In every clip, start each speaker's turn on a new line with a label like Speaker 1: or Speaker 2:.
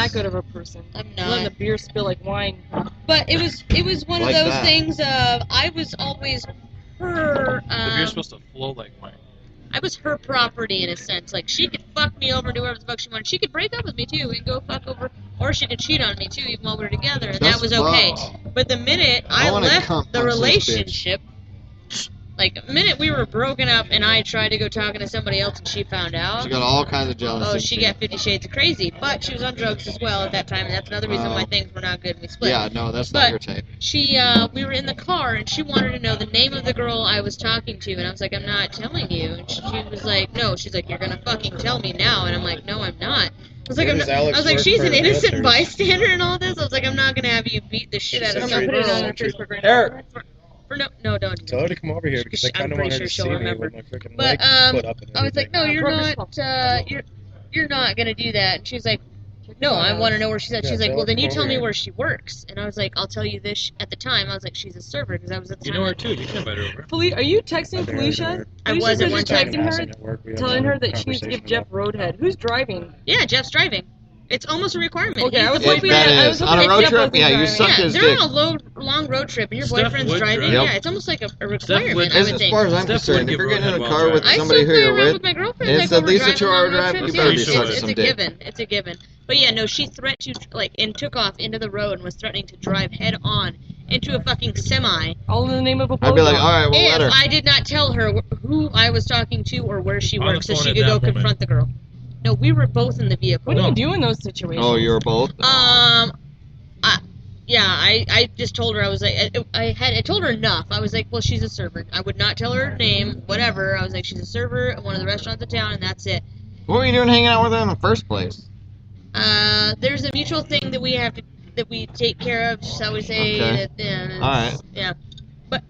Speaker 1: that good of a person.
Speaker 2: I'm
Speaker 1: Letting the
Speaker 2: not.
Speaker 1: beer spill like wine.
Speaker 2: But it was one of
Speaker 3: Like
Speaker 2: those
Speaker 3: that.
Speaker 2: things of I was always her.
Speaker 4: The beer's supposed to flow like wine.
Speaker 2: I was her property in a sense. Like she could fuck me over, do whatever the fuck she wanted. She could break up with me too and go fuck over, or she could cheat on me too, even while we were together, and that was okay. But the minute I
Speaker 3: wanna
Speaker 2: left
Speaker 3: come
Speaker 2: the
Speaker 3: punch this bitch.
Speaker 2: relationship, like the minute we were broken up and I tried to go talking to somebody else and she found out.
Speaker 3: She got all kinds of jealousy.
Speaker 2: Oh, she got 50 Shades of Crazy, but she was on drugs as well at that time, and that's another reason why things were not good and we split.
Speaker 3: Yeah, no, that's
Speaker 2: But
Speaker 3: not your type.
Speaker 2: she, we were in the car, and she wanted to know the name of the girl I was talking to, and I was like, I'm not telling you. And she was like, no. She's like, you're gonna fucking tell me now, and I'm like, no, I'm not. I was like, she's an innocent bystander in all this. I was like, I'm not gonna have you beat the shit out of some
Speaker 1: Put it on her
Speaker 2: girl.
Speaker 1: Facebook right now.
Speaker 2: No, don't.
Speaker 5: Tell her to come over here because I
Speaker 2: I'm
Speaker 5: kind of
Speaker 2: pretty
Speaker 5: want her
Speaker 2: sure
Speaker 5: to
Speaker 2: she'll
Speaker 5: see me
Speaker 2: remember.
Speaker 5: with my freaking
Speaker 2: But
Speaker 5: leg put up and
Speaker 2: I was like, no, you're not gonna do that. And she's like, no, I want to know where she's at. She's like, well, then you tell me where she works. And I was like, I'll tell you this. At the time, I was like, she's a server because I was at the
Speaker 4: You
Speaker 2: time.
Speaker 4: know her too. You can invite her over.
Speaker 1: Are you texting Felicia?
Speaker 2: I was at one time.
Speaker 1: Texting her, telling her that she needs to give Jeff roadhead. Who's driving?
Speaker 2: Yeah, Jeff's driving. It's almost a requirement.
Speaker 1: Okay,
Speaker 2: He's
Speaker 1: I was
Speaker 2: the
Speaker 1: hoping
Speaker 2: boyfriend.
Speaker 3: that is. On a road trip? Yeah, you suck
Speaker 2: Yeah,
Speaker 3: his
Speaker 2: they're
Speaker 3: dick.
Speaker 2: on a long road trip, and your
Speaker 4: Steph
Speaker 2: boyfriend's
Speaker 4: would
Speaker 2: driving.
Speaker 4: drive.
Speaker 2: Yeah, it's almost like a requirement,
Speaker 4: would-
Speaker 2: I
Speaker 3: As
Speaker 2: would think.
Speaker 3: far as I'm
Speaker 4: Steph
Speaker 3: concerned,
Speaker 4: would
Speaker 3: if you're
Speaker 4: give
Speaker 3: getting in a
Speaker 4: roadhead
Speaker 3: car
Speaker 4: while
Speaker 3: with
Speaker 2: I
Speaker 3: somebody
Speaker 2: still
Speaker 3: who
Speaker 2: play
Speaker 3: you're
Speaker 2: around
Speaker 3: with,
Speaker 2: with my girlfriend.
Speaker 3: and it's
Speaker 2: like,
Speaker 3: at least a
Speaker 2: we're
Speaker 3: 2-hour
Speaker 2: driving on
Speaker 3: drive,
Speaker 2: road
Speaker 3: you
Speaker 2: trips.
Speaker 3: better
Speaker 2: Yeah,
Speaker 3: be sucking
Speaker 2: it's
Speaker 3: some
Speaker 2: a
Speaker 3: dick.
Speaker 2: given. It's a given. But yeah, no, she threatened to, and took off into the road and was threatening to drive head on into a fucking semi.
Speaker 1: All in the name of a
Speaker 3: I'd be like,
Speaker 1: blowjob.
Speaker 3: all right, well, let her.
Speaker 2: If I did not tell her who I was talking to or where she
Speaker 4: On the
Speaker 2: worked, so
Speaker 4: phone
Speaker 2: she
Speaker 4: at
Speaker 2: could go
Speaker 4: that moment.
Speaker 2: confront the girl. No, we were both in the vehicle.
Speaker 1: What do you do in those situations?
Speaker 3: Oh, you're both?
Speaker 2: I just told her, I was like, I told her enough. I was like, well, she's a server. I would not tell her her name, whatever. I was like, she's a server at one of the restaurants in town, and that's it.
Speaker 3: What were you doing hanging out with her in the first place?
Speaker 2: There's a mutual thing that we take care of, shall we say.
Speaker 3: Okay.
Speaker 2: That,
Speaker 3: Alright.
Speaker 2: Yeah. But,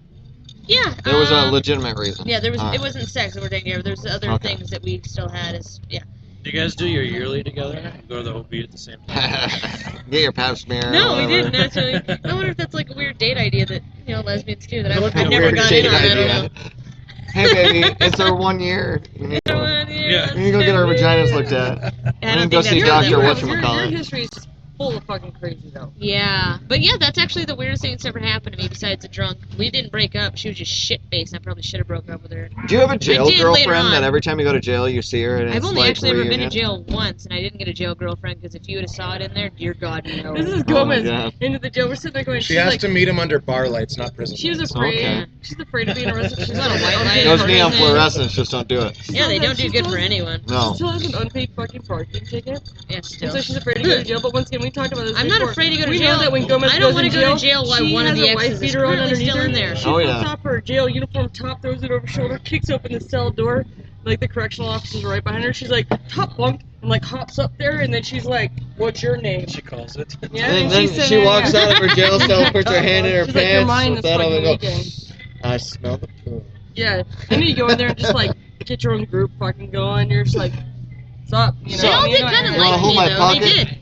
Speaker 2: yeah.
Speaker 3: There was a legitimate reason.
Speaker 2: Yeah, there was.
Speaker 3: Alright.
Speaker 2: It wasn't sex that we're taking care of. There's other
Speaker 3: Okay.
Speaker 2: things that we still had. Yeah.
Speaker 4: Do you guys do your yearly together? Go to the OB at the same time?
Speaker 3: Get your pap smear.
Speaker 2: No, we
Speaker 3: whatever.
Speaker 2: didn't actually. I wonder if that's like a weird date idea that lesbians do. That
Speaker 4: That would be
Speaker 2: I've
Speaker 4: a
Speaker 2: never
Speaker 3: Weird
Speaker 2: got
Speaker 3: date
Speaker 2: in on. I don't
Speaker 3: idea.
Speaker 2: know.
Speaker 3: Hey, baby, it's our 1 year. We need to
Speaker 4: Yeah.
Speaker 3: go get our vaginas looked at.
Speaker 2: I
Speaker 3: We
Speaker 2: don't
Speaker 3: can go
Speaker 2: think
Speaker 3: see
Speaker 2: that's
Speaker 3: Dr.
Speaker 2: really-
Speaker 3: Whatchamacallit.
Speaker 1: Your history is just full of fucking crazy, though.
Speaker 2: Yeah, but yeah, that's actually the weirdest thing that's ever happened to me besides a drunk. We didn't break up. She was just shit-faced. I probably should have broken up with her.
Speaker 3: Do you have a jail
Speaker 2: I did later
Speaker 3: girlfriend
Speaker 2: on.
Speaker 3: that every time you go to jail you see her and it's
Speaker 2: I've only
Speaker 3: like
Speaker 2: actually ever been
Speaker 3: reunion?
Speaker 2: to jail once, and I didn't get a jail girlfriend because if you would have saw it in there, dear God, no.
Speaker 1: This is
Speaker 3: Oh my
Speaker 1: Gomez
Speaker 3: God.
Speaker 1: into the jail. We're sitting there going,
Speaker 5: She
Speaker 1: she's
Speaker 5: has
Speaker 1: like,
Speaker 5: to meet him under bar lights, not prison.
Speaker 1: she was
Speaker 5: lights.
Speaker 1: afraid.
Speaker 3: Okay.
Speaker 1: She's afraid of being arrested. She's on a white light.
Speaker 3: Those neon
Speaker 2: Prison.
Speaker 3: fluorescents just don't do it.
Speaker 2: Yeah, they don't do good for anyone.
Speaker 3: No.
Speaker 1: She still has an unpaid fucking parking ticket.
Speaker 2: Yeah,
Speaker 1: And
Speaker 2: still.
Speaker 1: so she's afraid to go to jail. But once again, we talked about this
Speaker 2: I'm not
Speaker 1: before.
Speaker 2: afraid to go to
Speaker 1: we
Speaker 2: jail.
Speaker 1: know that when Gomez
Speaker 2: I don't
Speaker 1: goes
Speaker 2: want
Speaker 1: in
Speaker 2: to go
Speaker 1: jail,
Speaker 2: to jail while
Speaker 1: she
Speaker 2: one of
Speaker 1: has
Speaker 2: the
Speaker 1: a wife
Speaker 2: exes is
Speaker 1: beater on
Speaker 2: currently
Speaker 1: underneath
Speaker 2: still
Speaker 1: her.
Speaker 2: in there.
Speaker 1: She
Speaker 3: Oh,
Speaker 1: flips
Speaker 3: yeah.
Speaker 1: off her jail uniform top, throws it over her shoulder, kicks open the cell door. Like the correctional officer's right behind her. She's like, top bunk, and like hops up there, and then she's like, what's your name?
Speaker 4: She calls it.
Speaker 1: Yeah,
Speaker 3: And then
Speaker 1: she's sitting
Speaker 3: she
Speaker 1: there,
Speaker 3: walks
Speaker 1: yeah.
Speaker 3: out of her jail cell, puts her hand in her
Speaker 1: She's like, you're
Speaker 3: pants,
Speaker 1: mine
Speaker 3: with
Speaker 1: this
Speaker 3: that on
Speaker 1: fucking
Speaker 3: and go,
Speaker 1: weekend.
Speaker 3: I smell the poo.
Speaker 1: Yeah, and you go in there and just like get your own group fucking going. You're just like, what's up? You know,
Speaker 2: They all
Speaker 1: you
Speaker 2: did
Speaker 1: know,
Speaker 2: kind of
Speaker 3: You wanna
Speaker 2: like
Speaker 3: hold
Speaker 2: me,
Speaker 3: my
Speaker 2: though.
Speaker 3: pocket?
Speaker 2: They did.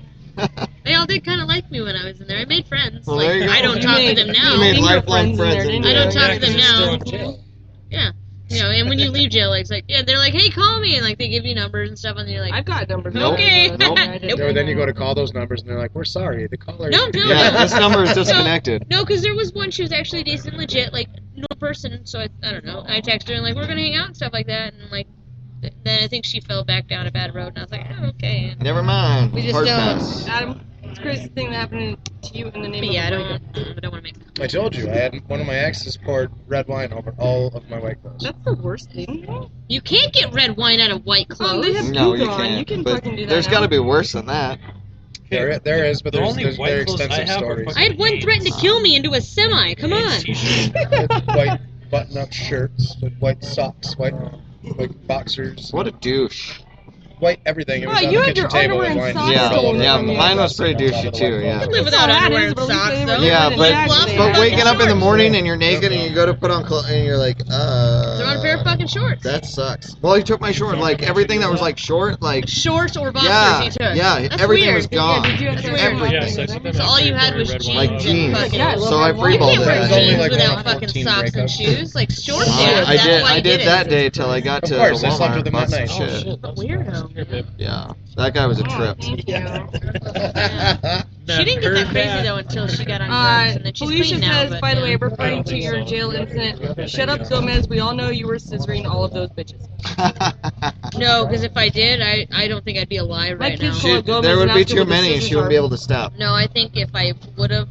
Speaker 2: They all did kind of like me when I was in there. I made friends.
Speaker 3: Well,
Speaker 2: like,
Speaker 3: there you go.
Speaker 2: I don't
Speaker 1: You
Speaker 2: talk
Speaker 1: made-
Speaker 2: to them
Speaker 1: you
Speaker 2: now.
Speaker 3: You made
Speaker 1: Finger
Speaker 3: lifelong
Speaker 1: friends in there,
Speaker 3: friends.
Speaker 1: didn't
Speaker 2: I
Speaker 1: you?
Speaker 2: don't talk
Speaker 4: Yeah,
Speaker 2: to them
Speaker 4: 'cause you're still
Speaker 2: now.
Speaker 4: in jail.
Speaker 2: Yeah. And when you leave jail, it's like, yeah, they're like, hey, call me, and like they give you numbers and stuff, and you're like,
Speaker 1: I've got numbers.
Speaker 3: Nope.
Speaker 2: Okay.
Speaker 3: Nope.
Speaker 5: Or then you go to call those numbers and they're like, we're sorry, the caller.
Speaker 2: No, no.
Speaker 3: Yeah, this number is disconnected.
Speaker 2: no, because there was one, she was actually decent, legit, like, no person, so I don't know. I texted her, and like, we're gonna hang out and stuff like that, and like, then I think she fell back down a bad road, and I was like, oh, okay. And,
Speaker 3: Never mind.
Speaker 2: We just
Speaker 3: Hard
Speaker 2: don't-
Speaker 3: pass.
Speaker 1: Adam, it's the craziest thing that happened to you in the name
Speaker 2: but
Speaker 1: of
Speaker 2: yeah, I
Speaker 1: a
Speaker 2: don't
Speaker 1: breakup.
Speaker 2: want to make
Speaker 5: I told you, I had one of my exes poured red wine over all of my white clothes.
Speaker 1: That's the worst thing.
Speaker 2: You can't get red wine out of white clothes.
Speaker 1: they have
Speaker 3: No,
Speaker 1: goop
Speaker 3: you
Speaker 1: on.
Speaker 3: can't.
Speaker 1: You can
Speaker 3: but
Speaker 1: fucking do that
Speaker 3: there's
Speaker 1: now.
Speaker 3: got to be worse than that.
Speaker 5: There is, but
Speaker 4: The
Speaker 5: there's,
Speaker 4: only
Speaker 5: there's
Speaker 4: white
Speaker 5: very
Speaker 4: clothes I
Speaker 5: extensive
Speaker 4: have are
Speaker 5: stories.
Speaker 4: fucking-
Speaker 2: I had one threaten to kill me into a semi. Come on.
Speaker 5: With white button-up shirts, with white socks, white boxers,
Speaker 3: What a douche.
Speaker 5: white everything. It was
Speaker 1: Oh,
Speaker 5: on
Speaker 1: you
Speaker 5: the
Speaker 1: had
Speaker 5: kitchen
Speaker 1: your
Speaker 5: table
Speaker 1: underwear
Speaker 5: with
Speaker 1: and
Speaker 5: wine.
Speaker 1: socks
Speaker 3: Yeah,
Speaker 5: all over
Speaker 1: stolen
Speaker 3: yeah,
Speaker 1: from you.
Speaker 3: mine was pretty douchey too,
Speaker 2: I
Speaker 3: yeah.
Speaker 2: could live
Speaker 1: That's all
Speaker 2: without
Speaker 1: that
Speaker 2: underwear
Speaker 1: is,
Speaker 2: and
Speaker 1: but at least
Speaker 2: socks,
Speaker 1: they were
Speaker 2: though.
Speaker 3: Yeah,
Speaker 1: living in
Speaker 3: but
Speaker 1: Jackson.
Speaker 3: but waking up in the
Speaker 2: Shorts.
Speaker 3: morning and you're naked and you go to put on clothes and you're like,
Speaker 2: Throw on a pair of fucking shorts.
Speaker 3: that sucks. Well, he took my short, like everything that was like short, like
Speaker 2: Shorts or boxers
Speaker 3: yeah,
Speaker 2: he took.
Speaker 3: yeah,
Speaker 2: That's
Speaker 3: everything
Speaker 2: weird.
Speaker 3: was gone.
Speaker 1: Did you have
Speaker 2: That's
Speaker 1: to
Speaker 2: weird.
Speaker 1: wear
Speaker 4: Yeah,
Speaker 1: anything?
Speaker 4: sex with them
Speaker 2: So all you had
Speaker 4: after
Speaker 2: was
Speaker 4: red
Speaker 2: jeans.
Speaker 4: wine.
Speaker 3: Like jeans.
Speaker 2: Fucking-
Speaker 1: Yeah, I love
Speaker 3: So I
Speaker 1: red wine.
Speaker 2: You
Speaker 3: freeballed
Speaker 2: can't wear
Speaker 3: that.
Speaker 5: It's only
Speaker 2: jeans
Speaker 5: like
Speaker 2: without
Speaker 5: one of
Speaker 2: fucking
Speaker 5: 14
Speaker 2: socks and
Speaker 5: breakups.
Speaker 2: shoes. Like shorts.
Speaker 3: I
Speaker 2: That's
Speaker 3: did
Speaker 2: why
Speaker 3: I
Speaker 2: he
Speaker 3: did
Speaker 2: it.
Speaker 3: that day till I got
Speaker 5: Of
Speaker 3: to
Speaker 5: course, I slept
Speaker 3: Walmart
Speaker 5: with him
Speaker 3: and bought
Speaker 5: that
Speaker 3: some
Speaker 5: night.
Speaker 3: shit.
Speaker 2: But weirdo.
Speaker 4: Here, babe.
Speaker 3: Yeah, that guy was a trip.
Speaker 1: Thank you.
Speaker 2: She didn't get that crazy though until she got on drugs, and then she's
Speaker 1: Felicia
Speaker 2: clean now.
Speaker 1: says,
Speaker 2: But,
Speaker 1: by the way,
Speaker 4: I
Speaker 1: referring
Speaker 4: don't
Speaker 1: to
Speaker 4: think
Speaker 1: your
Speaker 4: so.
Speaker 1: jail incident, shut up, Gomez. We all know you were scissoring all of those bitches.
Speaker 2: no, because if I did, I don't think I'd be alive
Speaker 1: My
Speaker 2: right now.
Speaker 1: kids call it Gomez
Speaker 3: There would
Speaker 1: and
Speaker 3: be
Speaker 1: ask her
Speaker 3: too
Speaker 1: what the
Speaker 3: many, and
Speaker 1: scissors
Speaker 3: she wouldn't
Speaker 1: are.
Speaker 3: be able to stop.
Speaker 2: No, I think if I would have,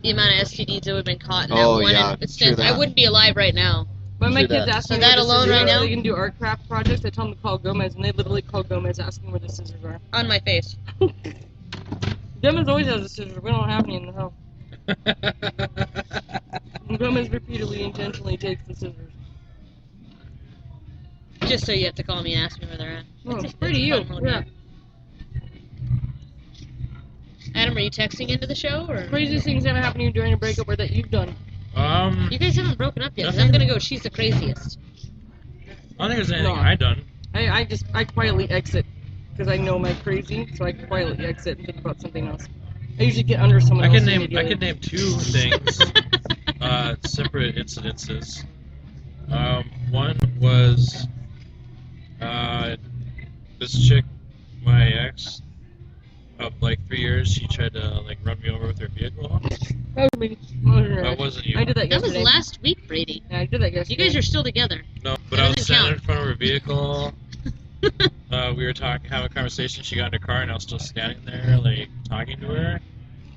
Speaker 2: the amount of STDs that would have been caught in that
Speaker 3: Oh,
Speaker 2: one
Speaker 3: yeah,
Speaker 2: instance,
Speaker 3: true that.
Speaker 2: I wouldn't be alive right now.
Speaker 1: When my
Speaker 3: True
Speaker 1: kids
Speaker 3: that.
Speaker 1: ask
Speaker 2: So
Speaker 1: me
Speaker 2: that
Speaker 1: where the
Speaker 2: alone
Speaker 1: scissors
Speaker 2: right
Speaker 1: are
Speaker 2: now?
Speaker 1: so they can do art craft projects, I tell them to call Gomez, and they literally call Gomez asking where the scissors are.
Speaker 2: On my face.
Speaker 1: Gomez always has the scissors. We don't have any in the house. And Gomez repeatedly, intentionally takes the scissors.
Speaker 2: Just so you have to call me and ask me where they're at.
Speaker 1: Oh,
Speaker 2: It's a
Speaker 1: pretty you.
Speaker 2: fun little
Speaker 1: Yeah.
Speaker 2: game. Adam, are you texting into the show, or?
Speaker 1: Craziest things ever happened to you during a breakup or that you've done?
Speaker 2: You guys haven't broken up yet, 'cause I'm gonna go, she's the craziest.
Speaker 4: I don't think there's anything
Speaker 1: No.
Speaker 4: I done.
Speaker 1: I quietly exit because I know my crazy, so I quietly exit and think about something else. I usually get under someone
Speaker 4: I
Speaker 1: else.
Speaker 4: can name
Speaker 1: immediately.
Speaker 4: 2 things, separate incidences. One was this chick, my ex, of like 3 years. She tried to like run me over with her vehicle.
Speaker 1: That was me.
Speaker 4: That wasn't you.
Speaker 1: I did that
Speaker 2: That was
Speaker 1: yesterday.
Speaker 2: last week, Brady.
Speaker 1: Yeah, I did that yesterday.
Speaker 2: You guys are still together.
Speaker 4: No, but
Speaker 2: That
Speaker 4: I was
Speaker 2: doesn't
Speaker 4: standing
Speaker 2: count.
Speaker 4: in front of her vehicle. We were having a conversation. She got in her car, and I was still standing there, like talking to her.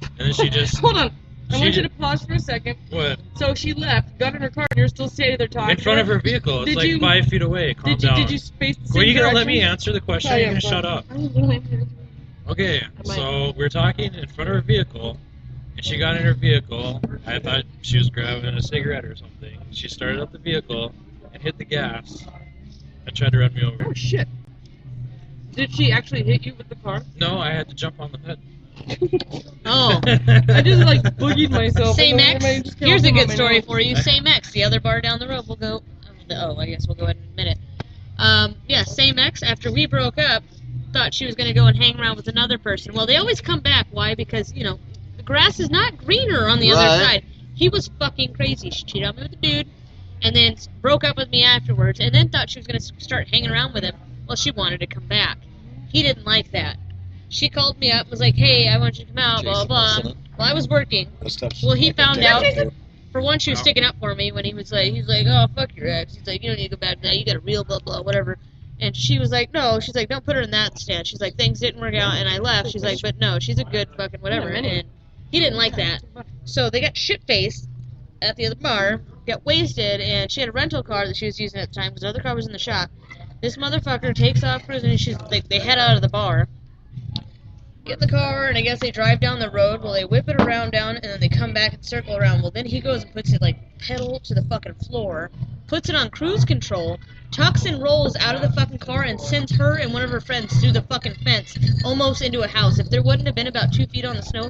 Speaker 4: And then she just
Speaker 1: Hold on. I
Speaker 4: She
Speaker 1: want you
Speaker 4: did-
Speaker 1: to pause for a second.
Speaker 4: what?
Speaker 1: So she left, got in her car, and you're still standing there talking.
Speaker 4: In front of her vehicle. It's
Speaker 1: Did
Speaker 4: like
Speaker 1: you-
Speaker 4: 5 feet away. Calm
Speaker 1: Did you
Speaker 4: down.
Speaker 1: did you space the
Speaker 4: Were
Speaker 1: same
Speaker 4: you gonna let me
Speaker 1: direction?
Speaker 4: answer the question?
Speaker 1: I
Speaker 4: Or are you
Speaker 1: am,
Speaker 4: gonna shut up?
Speaker 1: I'm doing
Speaker 4: Okay, so we're talking in front of her vehicle, and she got in her vehicle. I thought she was grabbing a cigarette or something. She started up the vehicle and hit the gas and tried to run me over.
Speaker 1: Oh shit. Did she actually hit you with the car?
Speaker 4: No, I had to jump on the hood.
Speaker 2: Oh.
Speaker 1: I just like boogied myself.
Speaker 2: Same
Speaker 1: and then
Speaker 2: ex.
Speaker 1: everybody just came
Speaker 2: Here's
Speaker 1: up
Speaker 2: a
Speaker 1: on
Speaker 2: good
Speaker 1: my
Speaker 2: story
Speaker 1: nose.
Speaker 2: for you. Same ex. The other bar down the road. We'll go. I guess we'll go ahead and admit it. Yeah, same ex. After we broke up, thought she was going to go and hang around with another person. Well, they always come back. Why? Because, you know, the grass is not greener on the other
Speaker 3: Right.
Speaker 2: side. He was fucking crazy. She cheated on me with a dude, and then broke up with me afterwards, and then thought she was going to start hanging around with him. Well, she wanted to come back. He didn't like that. She called me up and was like, hey, I want you to come out, blah, blah, blah. Well, I was working. Well, he found out. For one, she was sticking up for me when he's like, oh, fuck your ex. He's like, you don't need to go back now. You got a real blah, blah, whatever. And she was like, no. She's like, don't put her in that stance. She's like, things didn't work out, and I left. She's like, but no, she's a good fucking whatever. And he didn't like that. So they got shit-faced at the other bar, got wasted, and she had a rental car that she was using at the time because the other car was in the shop. This motherfucker takes off cruising, and she's like, they head out of the bar. Get in the car, and I guess they drive down the road. Well, they whip it around down, and then they come back and circle around. Well, then he goes and puts it, like, pedal to the fucking floor, puts it on cruise control, tucks and rolls out of the fucking car, and sends her and one of her friends through the fucking fence, almost into a house. If there wouldn't have been about 2 feet on the snow,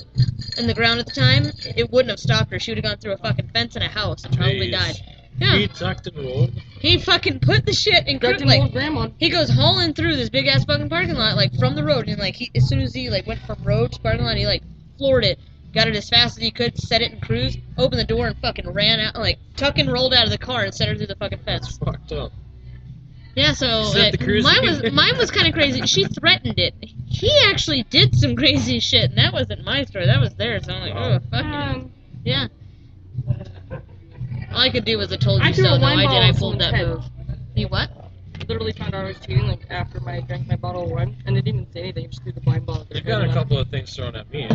Speaker 2: in the ground at the time, it wouldn't have stopped her. She would have gone through a fucking fence and a house and probably
Speaker 4: Jeez.
Speaker 2: died.
Speaker 4: He
Speaker 2: Yeah,
Speaker 4: tucked and rolled.
Speaker 2: he fucking put the shit in
Speaker 1: Got
Speaker 2: cruise,
Speaker 1: to
Speaker 2: like,
Speaker 1: old grandma.
Speaker 2: he goes hauling through this big ass fucking parking lot, like from the road, and like as soon as he like went from road to parking lot, he like floored it, got it as fast as he could, set it in cruise, opened the door, and fucking ran out, like tuck and rolled out of the car and sent her through the fucking fence.
Speaker 4: Fucked up.
Speaker 2: Yeah, so
Speaker 4: Set the cruise
Speaker 2: mine was kind of crazy. She threatened it. He actually did some crazy shit, and that wasn't my story. That was theirs. So I'm like, oh fuck it. Yeah. All I could do was I told
Speaker 1: I
Speaker 2: you
Speaker 1: threw
Speaker 2: so.
Speaker 1: a
Speaker 2: No,
Speaker 1: wine
Speaker 2: I
Speaker 1: bottle
Speaker 2: did. I
Speaker 1: at
Speaker 2: pulled that
Speaker 1: someone's
Speaker 2: move. You what?
Speaker 1: Literally found out I was cheating like after I drank my bottle of wine, and it didn't even say anything. Just threw the wine bottle.
Speaker 4: You've got a couple of things thrown at me.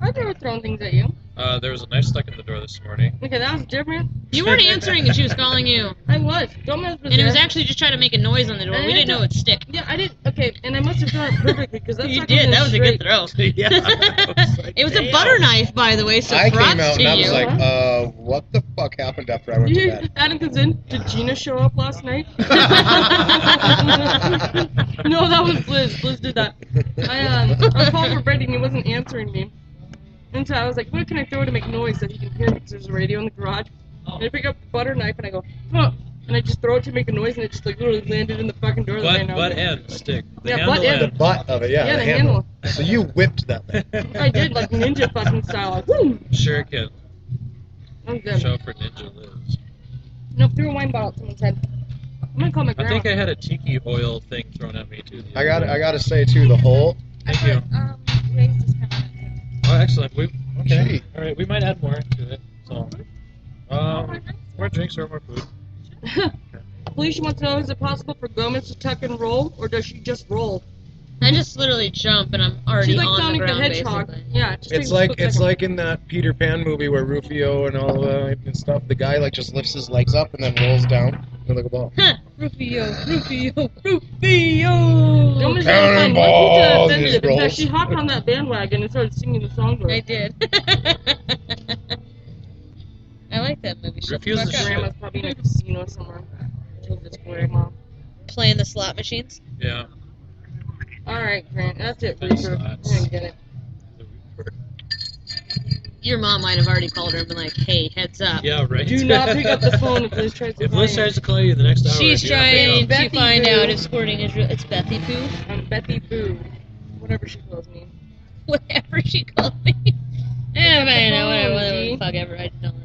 Speaker 1: I've never thrown things at you.
Speaker 4: There was a knife stuck in the door this morning.
Speaker 1: Okay, that was different.
Speaker 2: You weren't answering, and she was calling you.
Speaker 1: I was. Gomez was
Speaker 2: And it was
Speaker 1: there.
Speaker 2: actually just trying to make a noise on the door.
Speaker 1: And
Speaker 2: We
Speaker 1: I
Speaker 2: didn't know it'd stick.
Speaker 1: Yeah, I did. Okay, and I must have thrown it perfectly because that's
Speaker 2: You
Speaker 1: not
Speaker 2: did. That was a good
Speaker 1: straight.
Speaker 2: throw.
Speaker 4: Yeah. I was like,
Speaker 2: It was a
Speaker 4: damn.
Speaker 2: butter knife, by the way, so
Speaker 5: I
Speaker 2: props
Speaker 5: came out
Speaker 2: to
Speaker 5: and I was
Speaker 2: you.
Speaker 5: like, what the fuck happened after I went to bed?
Speaker 1: Adam comes in. Did Gina show up last night? No, that was Liz. Liz did that. I was calling for Brady and he wasn't answering me. And so I was like, what can I throw to make noise so he can hear me because there's a radio in the garage? And I pick up the butter knife and I go, huh. And I just throw it to make a noise and it just like literally landed in the fucking door.
Speaker 4: Butt end stick. The
Speaker 1: Yeah,
Speaker 4: handle
Speaker 1: butt end.
Speaker 5: The butt of it, yeah.
Speaker 1: Yeah,
Speaker 5: the
Speaker 1: the
Speaker 5: handle. So you whipped that thing.
Speaker 1: I did like ninja fucking style. Like, woo!
Speaker 4: Shuriken.
Speaker 1: That was good.
Speaker 4: Show for Ninja Lives.
Speaker 1: Nope, threw a wine bottle at someone's head. I'm gonna call my
Speaker 4: I
Speaker 1: grandma.
Speaker 4: think I had a tiki oil thing thrown at me too.
Speaker 5: I gotta say too, the whole.
Speaker 4: Thank you.
Speaker 2: Raised this kind of
Speaker 4: Oh, excellent. Okay.
Speaker 5: Gee.
Speaker 4: All right, we might add more to it. So, more drinks or more food.
Speaker 1: Felicia wants to know, is it possible for Gomez to tuck and roll, or does she just roll?
Speaker 2: I just literally jump and I'm already
Speaker 1: She's like
Speaker 2: on the
Speaker 1: Sonic the
Speaker 2: ground,
Speaker 1: Hedgehog.
Speaker 2: basically.
Speaker 1: Yeah, it just takes
Speaker 5: It's
Speaker 1: a
Speaker 5: like
Speaker 1: split
Speaker 5: it's
Speaker 1: second.
Speaker 5: like in that Peter Pan movie where Rufio and all and stuff. The guy like just lifts his legs up and then rolls down like a ball.
Speaker 2: Huh. Rufio.
Speaker 1: Gomez
Speaker 5: Cannonball!
Speaker 1: had a
Speaker 5: Just
Speaker 1: in
Speaker 5: rolls.
Speaker 1: fact, she hopped on that bandwagon and started singing the song to her.
Speaker 2: I did. I like that movie. Shut the
Speaker 4: Refuse
Speaker 2: fuck
Speaker 4: the
Speaker 2: up.
Speaker 4: shit.
Speaker 1: Grandma's probably in a casino somewhere. It's grandma.
Speaker 2: Playing the slot machines.
Speaker 4: Yeah.
Speaker 1: Alright, Grant, that's it,
Speaker 4: That's
Speaker 1: Reaper.
Speaker 4: nuts.
Speaker 1: We're gonna get it.
Speaker 2: Your mom might have already called her and been like, "Hey, heads up."
Speaker 4: Yeah, right.
Speaker 1: Do not pick up the phone if Liz tries to
Speaker 4: If
Speaker 1: call
Speaker 4: Liz
Speaker 1: you.
Speaker 4: tries to call you the next hour,
Speaker 2: She's
Speaker 4: do not pick
Speaker 2: trying
Speaker 4: up.
Speaker 2: to
Speaker 1: Bethy
Speaker 2: find
Speaker 1: Boo.
Speaker 2: out if squirting is real. It's Bethy Poo.
Speaker 1: I'm Bethy Boo. Whatever she calls me.
Speaker 2: Whatever she called me. Yeah, man,
Speaker 1: phone,
Speaker 2: whatever.
Speaker 1: G.
Speaker 2: Fuck ever. I don't know.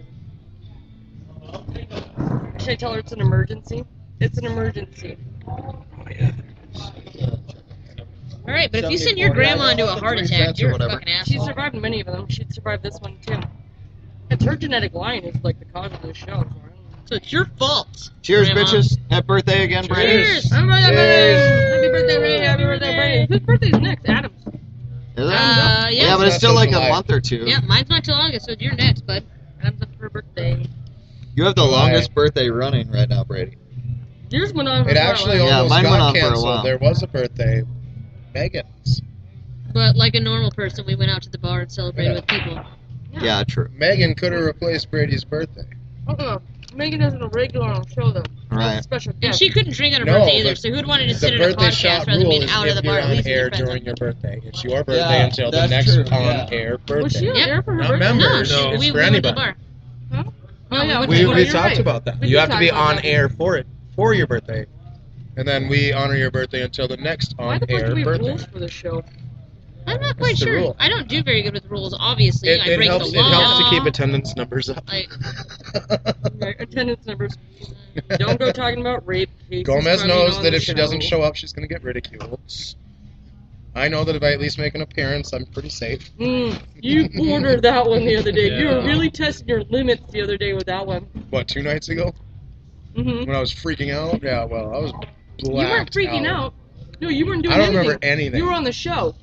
Speaker 1: Should I tell her it's an emergency? It's an emergency.
Speaker 2: All right, but if you send your grandma into a heart attack, you're a
Speaker 3: whatever.
Speaker 2: fucking
Speaker 1: She's
Speaker 2: asshole.
Speaker 1: survived many of them. She'd survived this one too. It's her genetic line is like the cause of this show.
Speaker 2: So it's your fault.
Speaker 3: Cheers,
Speaker 2: Grandma.
Speaker 3: bitches. Happy birthday again, Brady.
Speaker 2: Cheers.
Speaker 1: Happy birthday, Brady! Happy birthday, Brady! Whose birthday's next? Adam's.
Speaker 3: Is it?
Speaker 2: Yeah.
Speaker 3: Yeah, but it's still like a month or two.
Speaker 2: Yeah, mine's not till August, so you're next, bud.
Speaker 1: Adam's up for her birthday.
Speaker 3: You have the longest birthday running right now, Brady.
Speaker 1: Yours went on for
Speaker 5: It
Speaker 1: a while.
Speaker 5: actually
Speaker 3: Yeah,
Speaker 5: almost
Speaker 3: mine went
Speaker 5: got
Speaker 3: on for a
Speaker 5: canceled.
Speaker 3: while.
Speaker 5: There was a birthday. Megan's.
Speaker 2: But like a normal person, we went out to the bar and celebrated with people.
Speaker 3: Yeah, true.
Speaker 5: Megan could have replaced Brady's birthday.
Speaker 1: Megan isn't a regular on the show though.
Speaker 3: Right.
Speaker 1: She's a special
Speaker 2: And
Speaker 1: guest.
Speaker 2: she couldn't drink on her
Speaker 5: No,
Speaker 2: birthday either,
Speaker 5: but
Speaker 2: so who'd wanted to
Speaker 5: The
Speaker 2: sit in a
Speaker 5: birthday
Speaker 2: podcast
Speaker 5: shot
Speaker 2: rather than
Speaker 5: rule
Speaker 2: being
Speaker 5: is
Speaker 2: out of the
Speaker 5: if
Speaker 2: bar
Speaker 5: you're
Speaker 2: at
Speaker 5: on
Speaker 2: least with
Speaker 5: air
Speaker 2: your friends?
Speaker 5: during your birthday. It's your birthday
Speaker 3: Yeah,
Speaker 5: until the
Speaker 3: that's
Speaker 5: next
Speaker 3: true,
Speaker 5: on-air birthday.
Speaker 1: Was she on
Speaker 2: Yep.
Speaker 1: air for her
Speaker 5: Not
Speaker 1: birthday?
Speaker 5: members.
Speaker 2: No,
Speaker 4: No.
Speaker 5: It's
Speaker 2: we
Speaker 5: for
Speaker 2: went to the
Speaker 5: anybody.
Speaker 2: bar.
Speaker 1: Huh?
Speaker 2: No,
Speaker 1: Oh, yeah,
Speaker 2: we
Speaker 5: We
Speaker 1: you're
Speaker 5: talked
Speaker 1: right.
Speaker 5: about that.
Speaker 1: We
Speaker 5: You
Speaker 1: did
Speaker 5: have to
Speaker 1: talk
Speaker 5: be
Speaker 1: about
Speaker 5: on
Speaker 1: that.
Speaker 5: air for your birthday. And then we honor your birthday until the next
Speaker 1: Why the fuck
Speaker 5: on-air
Speaker 1: do we have
Speaker 5: birthday.
Speaker 1: rules for this show?
Speaker 2: I'm not quite
Speaker 5: That's the
Speaker 2: sure.
Speaker 5: rule.
Speaker 2: I don't do very good with rules, obviously. I
Speaker 5: It
Speaker 2: break
Speaker 5: helps.
Speaker 2: the
Speaker 5: It
Speaker 2: law.
Speaker 5: helps to keep attendance numbers up.
Speaker 2: Like,
Speaker 1: Right, attendance numbers. Don't go talking about rape cases.
Speaker 5: Gomez
Speaker 1: coming
Speaker 5: knows
Speaker 1: on
Speaker 5: that
Speaker 1: the
Speaker 5: if she doesn't show up, she's going to get ridiculed. I know that if I at least make an appearance, I'm pretty safe.
Speaker 1: You ordered that one the other day. You were
Speaker 4: Yeah.
Speaker 1: really testing your limits the other day with that one.
Speaker 5: What, 2 nights ago?
Speaker 1: Mm-hmm.
Speaker 5: When I was freaking out? Yeah, well, I was
Speaker 1: You weren't
Speaker 5: blacked
Speaker 1: freaking out. No, you weren't doing
Speaker 5: I don't
Speaker 1: anything.
Speaker 5: remember anything.
Speaker 1: You were on the show,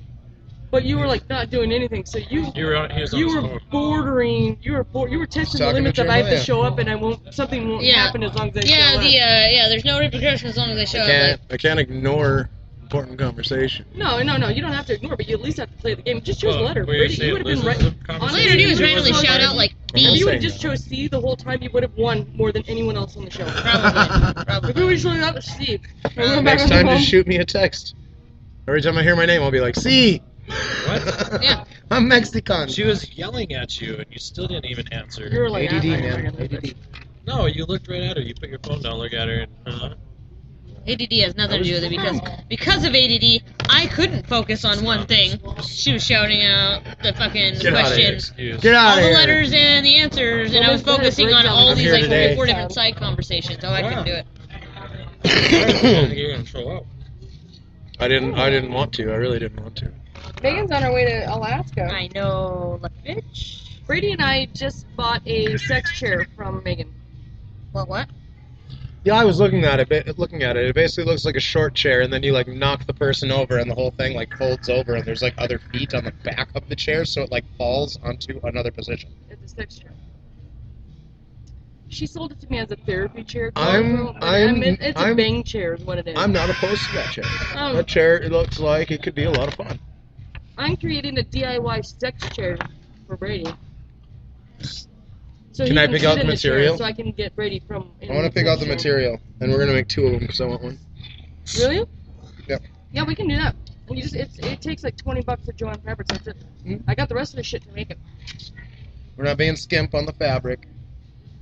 Speaker 1: but you were like not doing anything. So
Speaker 4: He was on
Speaker 1: you
Speaker 4: the
Speaker 1: were
Speaker 4: smoke.
Speaker 1: bordering. You were testing the
Speaker 5: Talking
Speaker 1: limits
Speaker 5: to
Speaker 1: of I have to
Speaker 5: Jeremiah.
Speaker 1: show up and I won't. Something won't
Speaker 2: Yeah.
Speaker 1: happen as long as I
Speaker 2: yeah,
Speaker 1: show up.
Speaker 2: there's no repercussions as long as they show up.
Speaker 5: I can't ignore important conversation.
Speaker 1: No, you don't have to ignore, but you at least have to play the game. Just choose
Speaker 4: Oh,
Speaker 1: a letter.
Speaker 4: were you
Speaker 1: Brady,
Speaker 4: saying
Speaker 1: you would have been
Speaker 4: Liz
Speaker 1: right.
Speaker 4: is a
Speaker 2: All
Speaker 4: conversation?
Speaker 2: you gotta do is
Speaker 1: Honestly,
Speaker 2: randomly
Speaker 1: you
Speaker 2: shout
Speaker 1: chose-
Speaker 2: out, like,
Speaker 1: If
Speaker 2: B.
Speaker 1: you would
Speaker 5: saying
Speaker 1: have just chose C the whole time, you would have won more than anyone else on the show.
Speaker 2: Probably.
Speaker 1: If you would have showed up C.
Speaker 5: Next time, just shoot me a text. Every time I hear my name, I'll be like, "See,
Speaker 4: What?
Speaker 2: Yeah.
Speaker 5: I'm Mexican."
Speaker 4: She was yelling at you, and you still didn't even answer.
Speaker 1: You're like
Speaker 5: ADD,
Speaker 1: "Ah,
Speaker 5: man.
Speaker 1: I
Speaker 5: ADD.
Speaker 4: No, you looked right at her. You put your phone down, look at her, and
Speaker 2: ADD has nothing to do with it because of ADD, I couldn't focus on one thing. She was shouting out the fucking
Speaker 5: Get outta here.
Speaker 2: questions,
Speaker 4: excuse.
Speaker 5: Get
Speaker 2: all
Speaker 5: out of
Speaker 2: the
Speaker 5: here.
Speaker 2: letters and the answers, and I was focusing on all
Speaker 5: I'm
Speaker 2: these
Speaker 5: here
Speaker 2: like
Speaker 5: today.
Speaker 2: 4 different side conversations. Oh, I couldn't do it.
Speaker 4: I didn't think you were gonna show up.
Speaker 5: I didn't want to. I really didn't want to.
Speaker 1: Megan's on her way to Alaska.
Speaker 2: I know, bitch.
Speaker 1: Brady and I just bought a sex chair from Megan.
Speaker 2: What?
Speaker 5: Yeah, I was looking at it. It basically looks like a short chair, and then you like knock the person over, and the whole thing like folds over, and there's like other feet on the back of the chair, so it like falls onto another position.
Speaker 1: It's a sex chair. She sold it to me as a therapy chair. It's a bang chair is what it is.
Speaker 5: I'm not opposed to that chair.
Speaker 1: Um,
Speaker 5: That chair, it looks like it could be a lot of fun.
Speaker 1: I'm creating a DIY sex chair for Brady. So
Speaker 5: Can
Speaker 1: he
Speaker 5: I pick
Speaker 1: sit
Speaker 5: out the
Speaker 1: in
Speaker 5: material?
Speaker 1: chair so I can get Brady from.
Speaker 5: I want to pick out the material, and we're gonna make 2 of them because I want one.
Speaker 1: Really?
Speaker 5: Yep.
Speaker 1: Yeah, we can do that. And it takes like $20 at Joanne Fabrics. That's it.
Speaker 5: Mm-hmm.
Speaker 1: I got the rest of the shit to make it.
Speaker 5: We're not being skimp on the fabric.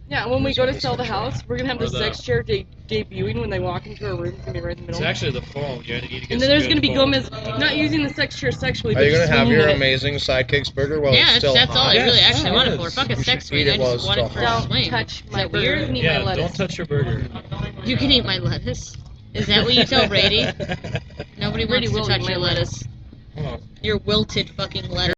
Speaker 1: Yeah, when we go to sell the house, we're gonna have the
Speaker 4: Or the-
Speaker 1: sex chair debuting when they walk into our room. It's gonna be right in the
Speaker 4: It's
Speaker 1: middle.
Speaker 4: actually the phone. You need to get
Speaker 1: And
Speaker 4: some
Speaker 1: then there's
Speaker 4: good
Speaker 1: gonna be
Speaker 4: phone.
Speaker 1: Gomez not using the sex chair sexually.
Speaker 5: Are
Speaker 1: but
Speaker 5: you gonna
Speaker 1: just
Speaker 5: have
Speaker 1: swinging
Speaker 5: your
Speaker 1: it.
Speaker 5: amazing Sidekicks burger while
Speaker 2: Yeah,
Speaker 5: it's still
Speaker 2: that's all
Speaker 5: hot?
Speaker 2: I really
Speaker 4: Yes,
Speaker 2: actually
Speaker 4: it
Speaker 2: want it
Speaker 4: is.
Speaker 2: for. Fuck a
Speaker 5: You should
Speaker 2: sex
Speaker 5: eat
Speaker 2: swing.
Speaker 5: it
Speaker 2: I
Speaker 5: while
Speaker 2: just
Speaker 5: it's
Speaker 2: want it
Speaker 5: still
Speaker 2: for a
Speaker 5: hot.
Speaker 1: Don't
Speaker 2: swing.
Speaker 1: touch
Speaker 2: Is
Speaker 1: my
Speaker 2: that
Speaker 1: burger.
Speaker 2: weird?
Speaker 1: Eat
Speaker 4: Yeah,
Speaker 1: my lettuce.
Speaker 4: don't touch your burger.
Speaker 2: You can eat my lettuce. Is that what you tell Brady? Nobody
Speaker 1: Brady
Speaker 2: wants
Speaker 1: will
Speaker 2: to
Speaker 1: eat
Speaker 2: touch
Speaker 1: my
Speaker 2: your lettuce.
Speaker 4: Oh.
Speaker 2: Your wilted fucking lettuce.